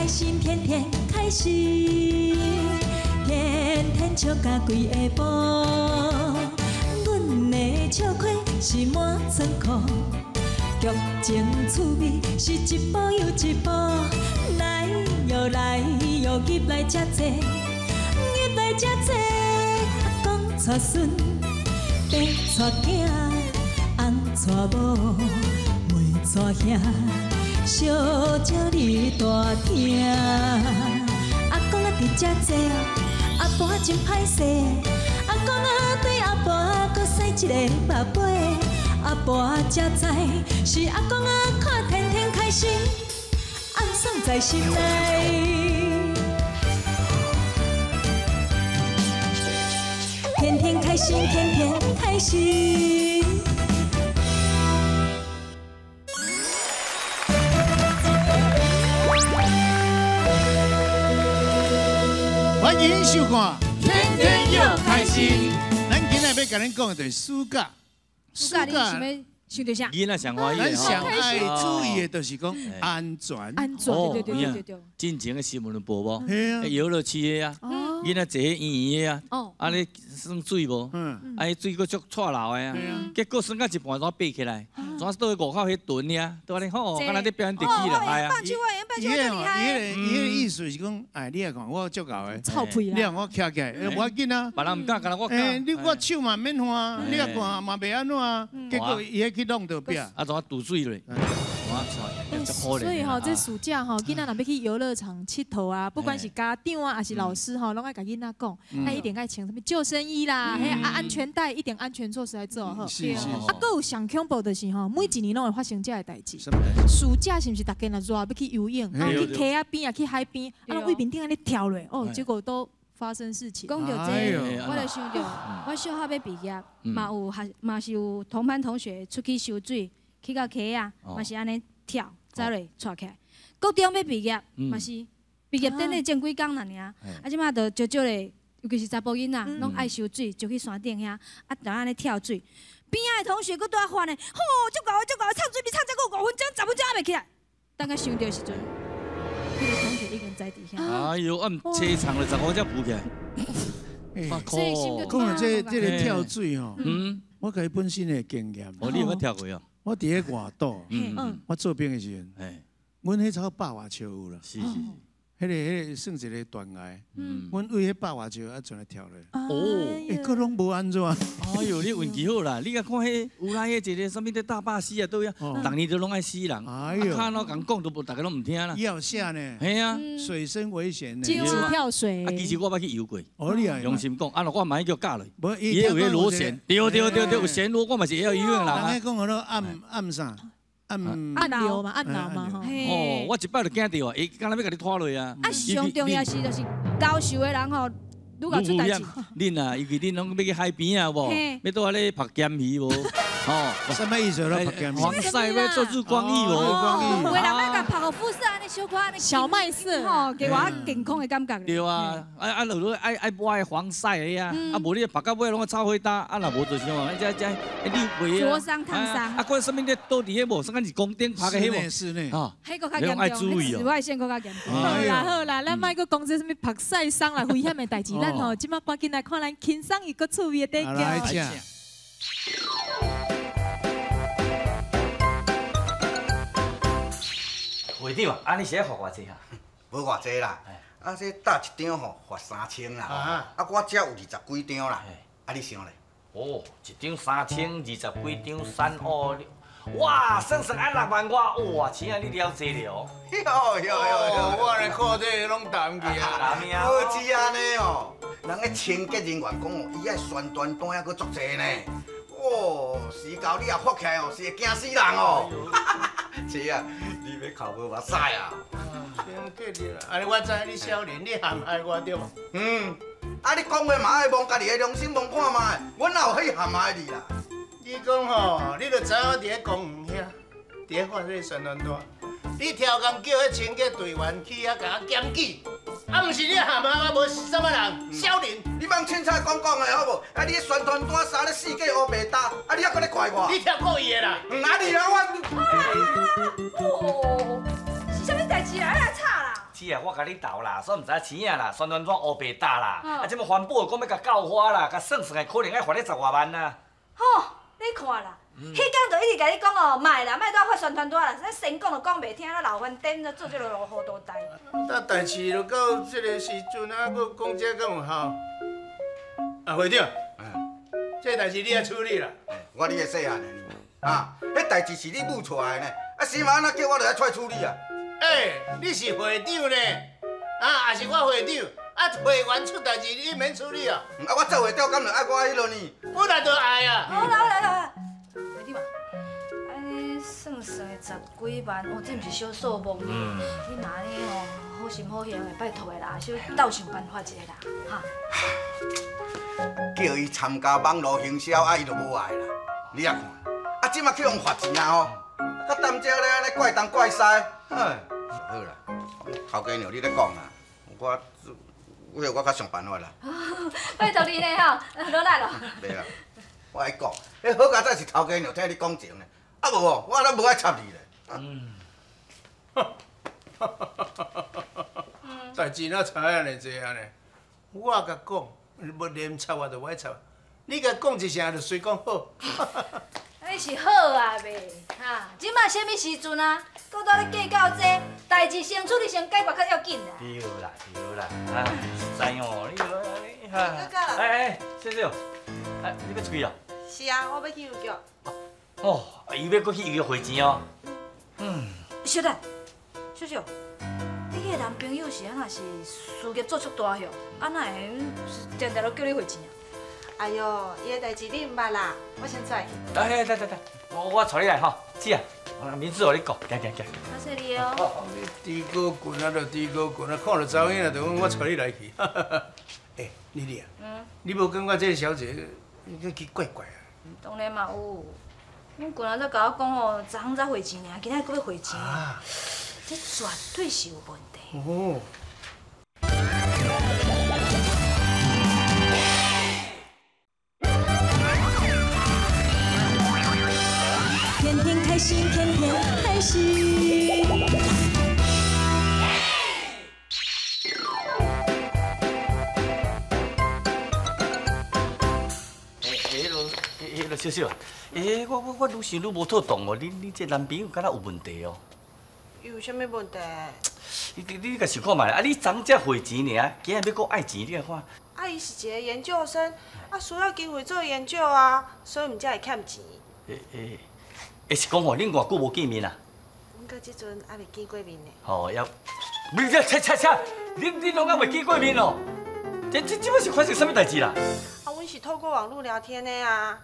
开心，天天开心，天天笑甲规下晡。阮的笑亏是满仓库，剧情趣味是一步又一步，来又来又入来遮济，入来遮济。公带孙，爸带囝，翁带某，妹带兄。 小鸟你大听，阿公啊伫遮坐，阿婆真歹势，阿公啊对阿婆搁生一个宝贝，阿婆才知是阿公啊看天天开心，暗爽在心内，天天开心，天天开心。 欢迎收看《天天又开心》。咱今日要甲恁讲的就是暑假，暑假你想要想到啥？囡仔上欢喜咱的上爱注意的就是讲安全。安全，对对对对对。进前的新闻有报无？嘿啊，游乐区的啊，囡仔坐圆圆的啊，啊咧耍水无？啊，迄水佫足错流的啊，结果耍到一半怎爬起来？怎倒去外口迄蹲呢？倒咧吼，敢若咧表演特技了，哎呀！棒球员，棒球员厉害。伊个意思是讲，哎，你来看我足够的，臭屁啦！你让我徛起来，无要紧啊。别人唔敢，敢若我敢。你我手嘛免换，你来看嘛袂安怎啊？结果伊迄去弄到壁。啊，怎啊堵水咧？所以吼，这暑假吼，囡仔若要去游乐场佚佗啊，不管是家长啊，还是老师吼，拢爱甲囡仔讲，哎，一定爱穿什么救生衣啦，嘿，安全带，一点安全措施来做好。是。啊，搁有上恐怖的是吼，每一年拢会发生这个代志。暑假是不是大家若热要去游泳，啊去溪啊边啊去海边，啊位面顶安尼跳落，哦，结果都发生事情。讲到这，我就想到，我小学要毕业，嘛是有同班同学出去游水，去到溪啊，嘛是安尼跳。 走落带起来，高中要毕业，嘛是毕业典礼前几工啦尔，啊，即马就少少咧，尤其是查甫囡仔，拢爱游水，就去山顶遐，啊，就安尼跳水。边仔的同学佫在喊咧，吼，足够足够，唱水比唱才够5分钟、10分钟还袂起来。等下想到时阵，迄个同学已经在底下。哎呦，按车长了15才浮起来。讲到这个跳水吼，我甲伊本身的经验。哦，你有跳过哦？ 我伫咧外岛，我做兵的时阵，阮迄草百外树有啦，是，迄个算一个断崖，阮为迄百外树啊，转来跳咧。哦，佫拢无安怎。哎呦，你运气好啦！你甲看迄有来迄一个什么的大坝死啊，都要，逐年都拢爱死人。哎呦，看咯，讲都无，大家拢唔听啦。要下呢？系啊，水深危险呢。禁止跳水。啊，其实我捌去游过。哦，你啊，用心讲，啊，我买叫教落。伊有迄螺旋，对，有旋螺，我嘛是会晓游泳啦。人家讲了暗啥？暗流嘛，暗流嘛，吼。哦，我一摆就惊到啊，伊敢若要甲你拖落啊。啊，上重要是就是高手的人吼。 愈搞出代志，恁啊，尤其恁拢要去海边啊，无，要倒咧拍咸鱼无，吼，什么意思咯？拍咸鱼？防晒要做日光浴无？有的人要甲拍个肤色安尼小可安尼小麦色，吼，给我健康的感觉。对啊，落爱抹防晒的啊，啊无你拍到尾拢炒火焦，啊若无就像啊，这你胃啊，灼伤烫伤，啊，搁什么咧倒伫迄无，什么是光顶拍个迄无？是呢，啊，迄个较严重，紫外线搁较严重。好啦，咱莫搁讲这什么曝晒伤啦、危险的代志，咱吼即马赶紧来看咱轻松又搁趣味的短剧。会长，啊，你是要罚偌济啊？无偌济啦，啊，这搭一张吼罚3000啦，啊，我遮有20几张啦，啊，你想咧？哦，一张3000，20几张356，哇，算按6万外，哇，亲啊，你了解了哦。我来看这拢谈去啊，好只安尼哦，人个清洁人员讲哦，伊爱宣传单还佫足济呢。哦，时到你也发起来哦，是会惊死人哦。姐啊，你要哭无目屎啊？清洁了，安尼我知你少年，你陷害我对无？啊你讲话嘛爱摸家己的良心摸看卖，阮哪有可以陷害你啦？你讲吼，你著知影我伫咧公园遐，伫咧发这宣传单，你超工叫迄清洁队员去遐甲我检举，啊，毋是你陷害我，无是什么人？少年，你莫凊彩讲的好无？啊，你宣传单撒咧世界乌白搭，啊，你还搁咧怪我？你超故意的啦！哪里啊我？哦，是啥物代志啊？来吵啦！姐啊，我甲你斗啦，所以毋知钱啊啦，酸酸转乌白搭啦。啊，即么环保讲要甲教花啦，甲算算的，可能要罚你10外万啦。吼，你看啦，迄天就一直甲你讲哦，卖啦，卖再发宣传单啦，咱先讲就讲袂听，咱老翻点就做这个糊涂代。但代志就到这个时阵啊，搁讲这敢有效？啊，会长，这代志你来处理啦。我你个细汉的呢，啊，迄代志是你母出来的呢，啊，是嘛安那叫我来出来处理啊？你是会长呢，啊，也是我会长，啊，会员出代志你免处理啊。啊，我做会长，敢就爱我迄落呢？本来就爱啊。好啦，会长啊，安尼算算10几万，哦，这毋是小数目呢。你若安尼哦，好心好行的，拜托的啦，小斗想办法一下啦，哈。叫伊参加网络营销，啊，伊就无爱啦。你也看，啊，即马去用罚钱啊吼，甲担遮咧安尼怪东怪西，哎，好啦，头家娘你咧讲啦，我较想办法啦。拜托你咧吼，落来咯。袂啦，我爱讲，迄好佳哉是头家娘听你讲情咧，啊无哦，我都无爱插你咧。代志哪知安尼济安尼？我甲讲，要连插我就爱插，你甲讲一声就随讲好。你是好啊袂？哈，即马啥物时阵啊？搁在咧计较这，代志先处理先解决较要紧啦。对啦，啊，实在哦，你哈，哎，小小，哎，你要出去啊？是啊，我要去邮局。哦，伊要搁去邮局汇钱哦。小等，小小，你迄个男朋友是安那是事业做出大项，安那会定定都叫你汇钱啊？哎呦，伊个代志你毋捌啦，我先出来。来，我带你来吼，姐啊，明子互你讲，行。多谢你哦。你猪狗棍啊，就猪狗棍啊，看到查某囝就讲我带你来去。哎，丽丽啊，你无感觉这个小姐奇怪怪啊？当然嘛有，阮棍仔才甲我讲哦，昨昏才汇钱尔，今仔搁要汇钱，这绝对是有问题。哦。天天开心，天天开心。迄个小小，我愈想愈无妥当哦，你这男朋友敢若有问题哦？有啥物问题？你甲想看觅啊！你昨才汇钱尔，今日要搁爱钱，你来看。啊，伊是一个研究生，啊需要机会做研究啊，所以毋才会欠钱。是讲吼，恁偌久无见面啊？阮到即阵还未见过面呢。哦，要，你这切，你拢还未见过面哦？这摆是发生啥物代志啦？啊，阮是透过网络聊天的啊。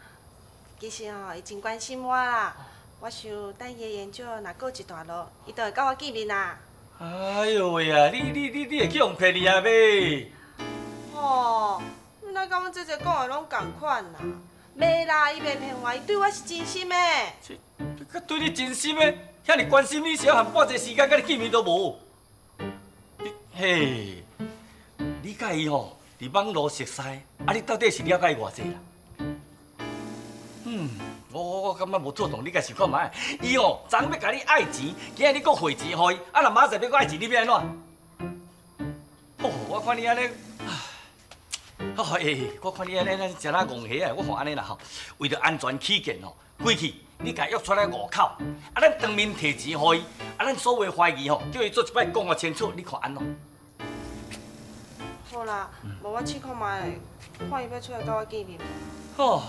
其实吼，伊真关心我啦。我想等伊的研究若过一段落，伊就会甲我见面啦。哎呦喂啊！你会去用骗你啊呗？哦，你哪甲阮姐姐讲的拢共款啦？袂啦，伊袂骗我，伊对我是真心的。佮对你真心的，遐尼关心你，小含半个时间甲你见面都无。嘿，你甲伊吼伫网络熟识，啊，你到底是了解偌济啦？我感觉无妥当，你家想看觅？伊哦，昨要甲你爱钱，今日你搁汇钱互伊，啊，若明仔载要搁爱钱，你要安怎？哦，我看你安尼，我看你安尼真啊戆虾啊！我看安尼啦吼，为着安全起见吼，过去你家约出来5口，啊，咱当面摕钱互伊，啊，咱所有怀疑吼，叫伊做一摆讲个清楚，你看安怎？好啦，无我试看觅，看伊要出来甲我见面。哦。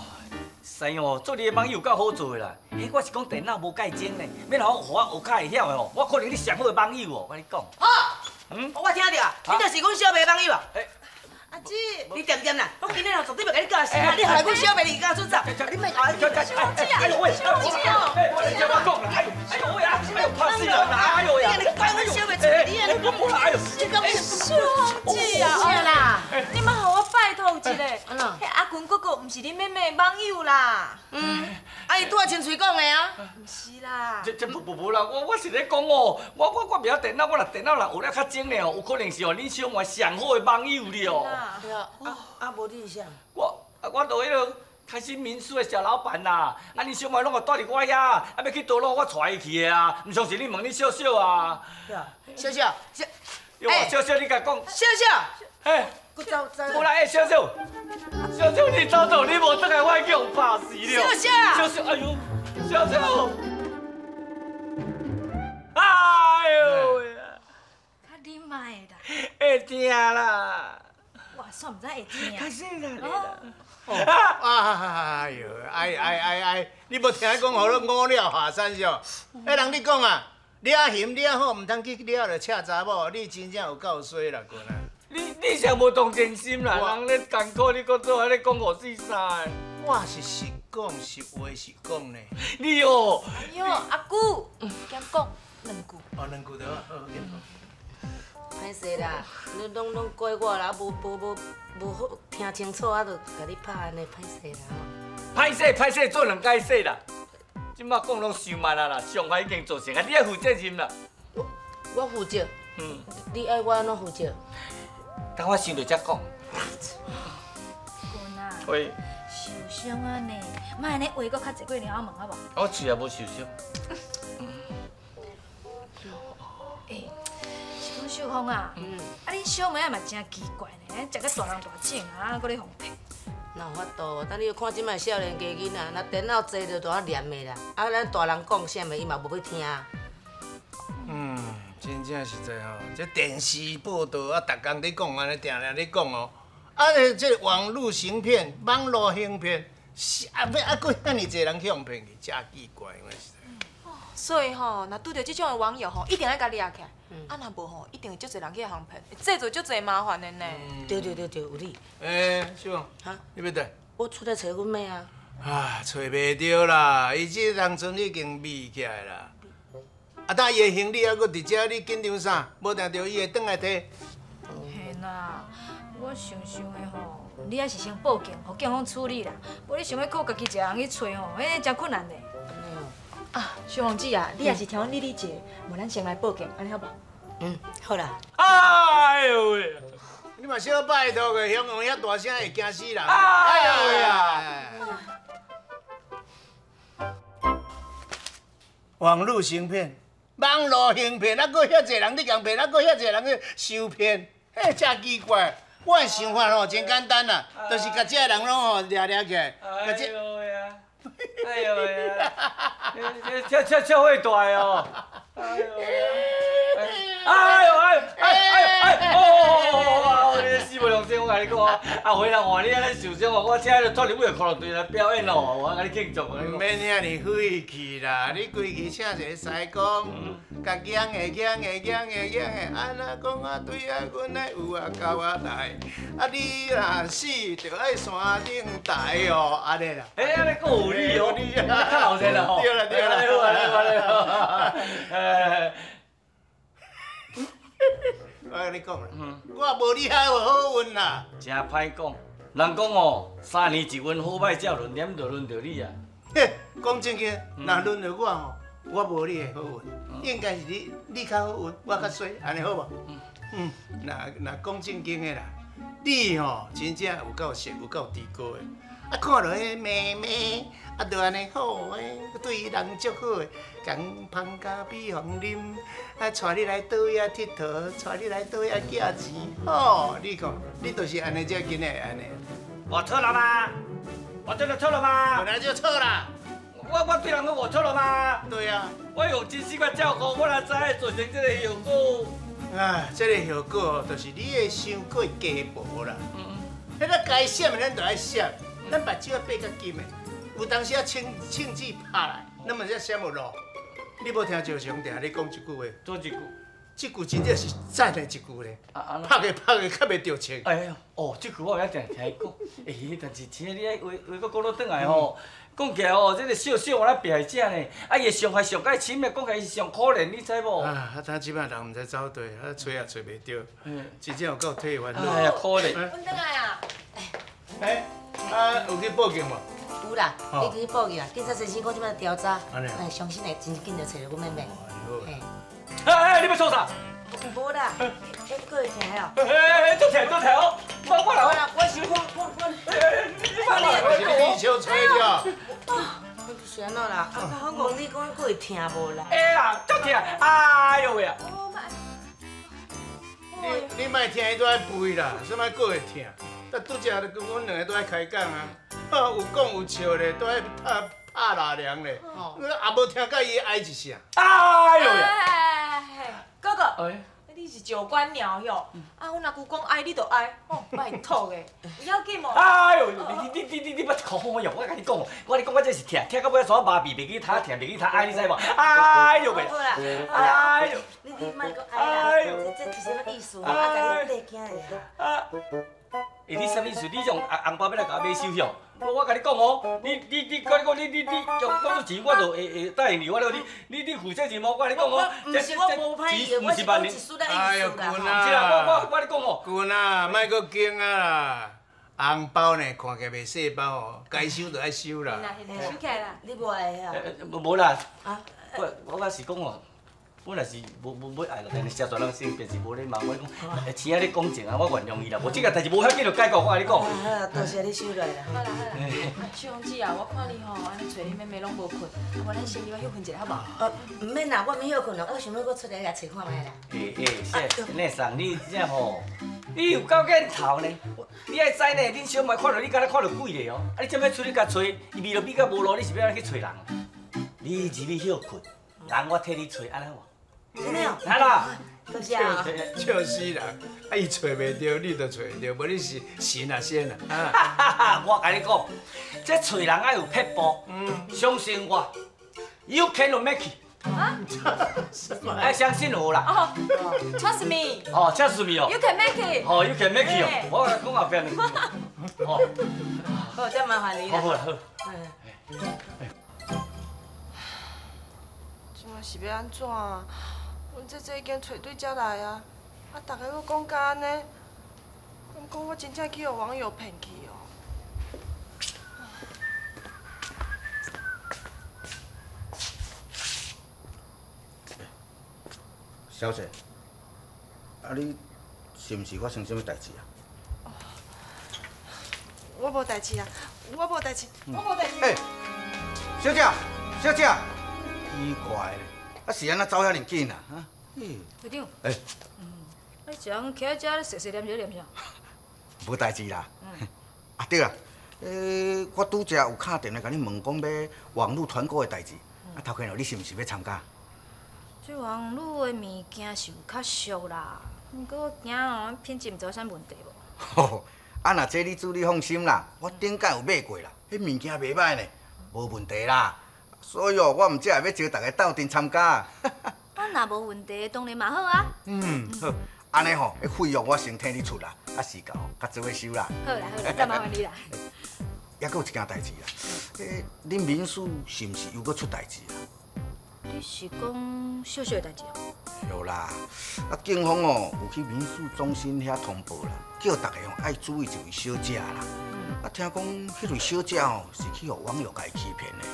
是哦，做你的网友够好做的啦。迄我是讲电脑无介精呢，免互我学较会晓的哦。我可能你上好的网友哦，我跟你讲。我听到啊，你就是阮小妹网友啊。阿姊，你点点啦，我今日绝对要甲你教死啊！你害阮小妹离家出走，你莫搞。哎呦喂，小姐啊！你听我讲啦，哎呦喂啊！哎呦，怕死人啦！哎呦呀！你怪阮小妹出去，你安尼讲哎呦，这个小姐啊！是啦，你莫互我拜托一下，迄阿群哥哥毋是恁妹妹的网友啦。啊，伊拄啊亲嘴讲的啊。毋是啦。这无啦，我是咧讲哦，我袂晓电脑，我若电脑若学了较精的哦，有可能是哦恁小妹上好的网友了哦。无你啥？我就迄个开心民宿的小老板啦，啊，恁小妹拢个住伫我遐，啊，要去倒落我带伊去的啊，毋相信你问你小小啊。小小，小小，你甲讲。小小，哎，我走。有啦，哎，小小，你走走，你无转来，我已经怕死了。小小，哎呦，小小，哎呦喂！较忍卖啦。会疼啦。哇，算唔知会疼。开心啦。哎呦，哎，你无听讲好了五了下山上？迄人你讲啊，掠嫌掠好，唔通去掠着恰查某，你真正有够衰啦，君啊！你上无同情心啦，人咧艰苦，你搁做安尼讲五四三。我是实讲实话实讲呢。你哦，哎呦，阿姑，兼讲两句。哦，两句就好，好，兼讲。歹势啦，你拢怪我啦，无好听清楚，啊，就甲你拍安尼歹势啦。歹势做两解说啦。即马讲拢伤慢啊啦，伤害已经造成啊，你爱负责任啦。我负责。你爱我安怎负责？等我想着才讲。君啊。喂。受伤啊呢，莫安尼话搁较济过两问好无？我嘴也无受伤。秀芳啊，啊恁小妹仔嘛真奇怪呢，食个大人大种啊，搁咧放屁。哪有法度？等你看即摆少年家囡仔，若电脑坐着大念的啦。啊，咱大人讲啥物，伊嘛无要听。真正实在吼，这电视报道啊，逐工咧讲安尼，定定咧讲哦。啊，这网络行骗、网络行骗，要搁遐尼侪人去用骗去，真奇怪，我实在。所以吼，若拄着这种的网友吼，一定要甲抓起来。啊，若无吼，一定会足侪人去互骗，制造足侪麻烦的呢。对，有理。小王，哈，你要倒？我出来找阮妹啊。啊，找袂着啦，伊这当阵已经密起来啦。啊，等伊的行李还搁伫遮，你紧张啥？无定着伊会转来摕。嘿啦，我想的吼，你还是先报警，互警方处理啦。无你想要靠家己一个人去找吼，迄真困难的。啊，小王子啊，你也是听阮丽一个，无咱先来报警，安尼好无？好啦。哎呦喂！你嘛小拜托个，形容遐大声会惊死人。哎呦喂啊！网络行骗，网络行骗，啊，搁遐济人咧共骗，啊，搁遐济人咧受骗，嘿，真奇怪。我的想法吼真简单啦，就是甲这人拢吼抓起来，甲这。哎呦喂啊！超会大哦！哎呦哦！你死不良心，我甲你讲啊，阿辉人换你安尼受伤哦，我请你脱离尾裤落队来表演哦，我甲你庆祝。唔免遐尼晦气啦，你规矩请一个师公，甲讲的，安那讲啊对啊，阮来有啊交啊来，啊你若死就爱山顶台哦，安尼啦。哎，安尼讲有理哦，较老实啦吼。对啦。我甲你讲啦，我无你遐有好运啦。真歹讲，人讲哦，3年一运，好歹才轮，念就轮到你啊。嘿，讲正经，若轮到我吼，我无你的好运，应该是你较好运，我较衰，安尼好无？若讲正经的啦，你吼真正有够熟，有够低高的。啊，看到迄妹妹，啊，就安尼好诶，对人足好诶，共芳咖啡互啉，啊，带你来倒遐佚佗，带你来倒遐寄钱，吼，你看，你就是安尼，才今日安尼。我错了吗？我真的错了吗？本来就错啦。我对人讲我错了吗？对啊。我用真心个照顾，我哪知造成这个后果？啊，这个后果就是你的伤过加薄啦。迄个该闪的咱就爱闪。咱目睭要闭较紧的，有当时啊枪子拍来，咱嘛才闪有路。你无听赵雄定你讲一句话？做一句。这句真正是赞的一句咧。拍个较袂着枪。哎呀，哦，这句我也定听伊讲。哎，但是请你话搁讲落转来吼，讲起来吼，这个小小我咱被害者呢，啊伊伤害上介深的，讲起来是上可怜，你知无？啊，他即摆人毋知走对，找也找袂着，真正有够体烦恼。哎呀，可怜。阮倒来啊！哎。啊，有去报警无？有啦，你去报去啦。警察先生讲即摆调查，哎，相信会真紧就找着阮妹妹。哎，你要做啥？无啦，哎，搁会听哦。哎，做听哦，我来。我是我。你小吹了。是安怎啦？我问你讲，搁会听无啦？哎啦，足听！哎呦喂啊！你莫听伊都爱背啦，什么过会听？但拄则阮两个都爱开讲啊，有讲有笑咧，都爱拍拉梁咧，也无听到伊哀一声。哎呦呀！哥哥。你是酒官鸟哟！啊，阮阿舅讲爱你就爱，哦，拜托的，不要紧哦。哎呦，你别口风用，我甲你讲哦，我跟你讲，我这是听到尾煞麻痹，袂记他听，袂记他爱，你知无？哎呦喂！好啦，哎呦！你莫搁爱啦，这是啥物意思？我甲你缀囝的。你啥意思？你用红包要来甲我买手续？我甲你讲哦，你用我钱，我就会答应你。我你付这钱无？我甲你讲哦，这钱不是万年。哎呦，君啊！是啦，我你讲哦，君啊，莫搁惊啊啦！红包呢，看起来袂细包哦，该收就爱收啦。收起来啦，你无爱啊？无啦，我是讲哦。本来是无爱啦，但是遮侪人性便是无礼貌。我讲，请你讲情啊，我原谅伊啦。无即个代志无要紧就解决，我甲你讲。好，多谢你收落啦。好啦。秋红姐啊，我看你吼，安尼找你妹妹拢无困，啊，无咱先休困一下好无？唔免啦，我免休困啦，我想要搁出来甲找看觅啦。谢送你这吼，你有够瘾头呢？你爱知呢，恁小妹看到你敢若看到鬼咧哦。啊，你怎要出去甲找？伊味着比较无路，你是要安尼去找人？你入去休困，人我替你找，安尼好无？真的哦，来啦！多谢啊！笑死人！啊，伊找袂着，你就找着，无你是神啊仙啊！我甲你讲，这找人爱有撇步，相信我 ，You can make it。啊？爱相信我啦！哦 ，Trust me。哦 ，Trust me 哦。You can make it。哦，You can make it 哦。我讲后边。哦。好，再麻烦你啦。好好。即马是要安怎啊？阮这已经找对才来啊！啊，大家搁讲甲安尼，敢讲我真正去互网友骗去哦。小姐，啊你是毋是发生什么代志啊？我无代志啊，我无代志，我无代志。哎，小姐，小姐，奇怪咧，啊是安怎走遐尼紧啊？啊？会长。哎。你一人徛喺遮，细细念啥念啥？无代志啦。啊对啦，我拄则有敲电话甲你问讲要网络团购的代志，啊头家哦，你是毋是要参加？这网络的物件是有较俗啦，不过我惊哦，品质毋知有啥问题无？吼，啊若这你主你放心啦，我顶间有买过啦，迄物件袂歹呢，无问题啦。所以哦，我毋只会要招大家斗阵参加。啊，若无问题，当然嘛好啊。好，安尼吼，迄费用我先替你出啦，啊时间甲做伙收啦。好啦，再麻烦你啦。还佫有一件代志啦，恁民宿是毋是又佫出代志啊？你是讲小小的代志哦？有啦，啊警方哦有去民宿中心遐通报啦，叫大家哦爱注意一位小姐啦。啊听讲迄位小姐哦是去互网友甲伊欺骗的。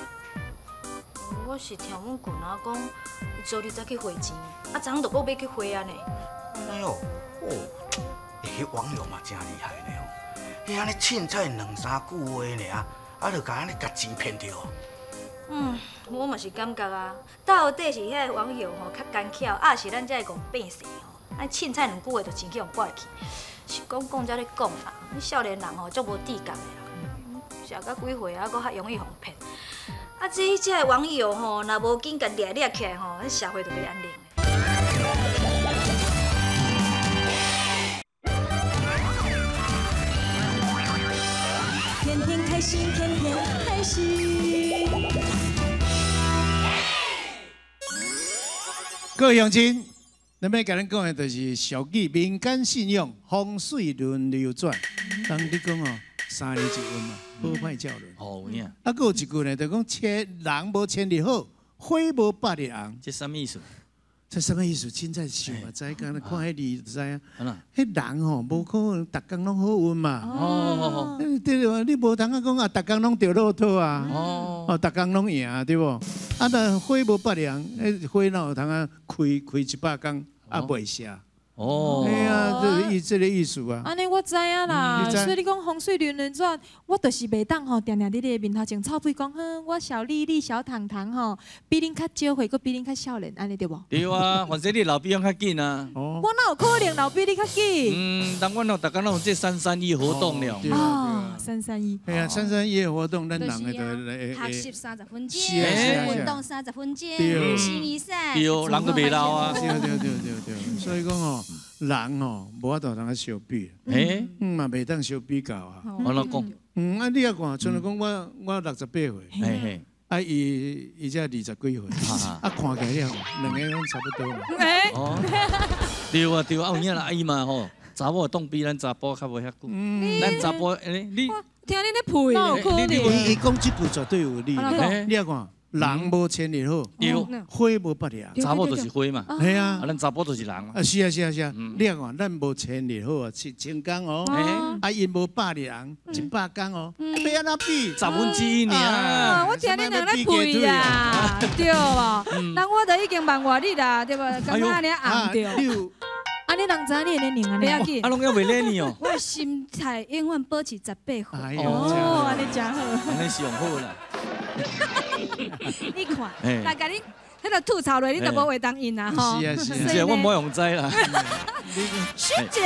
我是听阮舅仔讲，伊昨日才去汇钱，啊昨昏就搁要去汇安尼。安尼哦，迄网友嘛真厉害呢哦，伊安尼凊彩2、3句话尔，啊就甲安尼甲钱骗着。我嘛是感觉啊，到底是遐个网友吼较奸巧，还是咱遮个戆变势吼？啊凊彩2句话就钱去互拐去，是讲才咧讲啦。你少年人吼足无智觉的啦，食到几岁啊，搁较容易互骗。啊，这个网友吼，若无紧甲掠起来吼，咱社会就袂安宁。天天开心，天天开心。各位乡亲，咱要甲咱讲的就是俗语民间信用，风水轮流转。当你讲哦，3年一运嘛，好歹照轮。哦，有影。啊，佫有一句呢，就讲人无千日好，花无百日红。这什么意思？这什么意思？凊彩想嘛，知敢若看迄字就知啊。迄人吼，无可能逐工拢好运嘛。哦。对无？你无通啊讲啊，逐工拢着乐透啊。哦。逐工拢赢对无？啊，若花无百日红，迄花哪有通啊开100工啊袂谢？哦，哎呀，这个意思啊。安尼我知影啦，所以你讲风水轮轮转，我就是袂当吼，定定伫你面头前臭屁讲，我小丽丽、小糖糖吼，比恁较少岁，佮比恁较少年，安尼对无？对啊，反正你老比我较紧啊。我哪有可能老比你较紧？但我大家拢有这331活动了。哦，331。哎呀，331活动，咱人个学习30分钟，运动30分钟，心理赛。对，人都袂老啊。对，所以讲哦，人哦，无法度通相比。嘛袂当相比较啊。我老讲。啊，你也看，像讲我68岁，啊，伊才20几岁，啊，看起来两个拢差不多嘛。对啊，有影啦，伊嘛吼，查某当比咱查甫较无遐久。咱查甫，你听你咧配，伊讲这句绝对有理。你也看。人无千日好，花无百日。查某就是花嘛，系啊，咱查甫就是人嘛。是啊，你啊看，咱无千日好啊，1000工哦，啊因无百日人100工哦，要安怎比？10分之1尔。我听你两咧配啦，对无？人我都已经万外日啦，对无？刚刚安尼红着。啊，你人知你的年龄啊？不要紧，啊，拢要袂咧你哦。我心态永远保持18岁。哦，安尼真好。安尼上好啦。你看，来甲你迄个吐槽落，你都无话当应啊吼。是啊，我无用知啦。师姐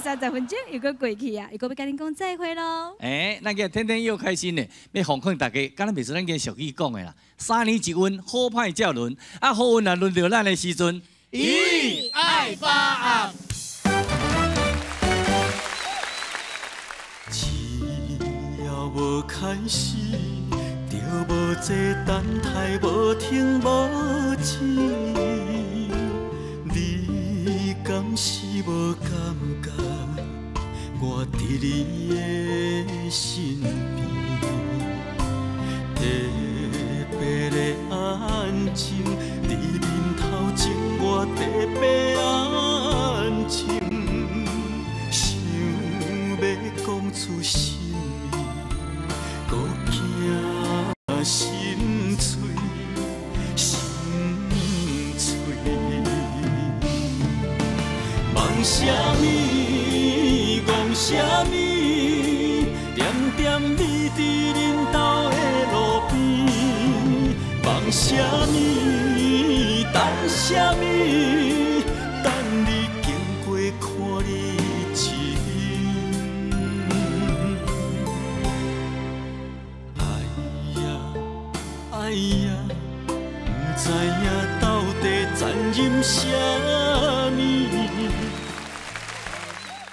，30分钟又过过去啊，又要甲恁讲再会咯。咱个天天又开心咧，要奉劝大家，敢若袂是咱个俗语讲的啦，3年一运，好歹照轮，啊好运啊轮到咱的时阵，一爱发暗。只要无开始。就无坐等待，无停无止。你敢是无感觉？我伫你的身边，特别的安静。你面头前，我特别安静。想要讲出心意，搁惊。心碎，心碎。梦什么，讲什么，点点你伫恁兜的路边。梦什么，等什么，等你经过看你一哎呀，不知影到底残忍啥。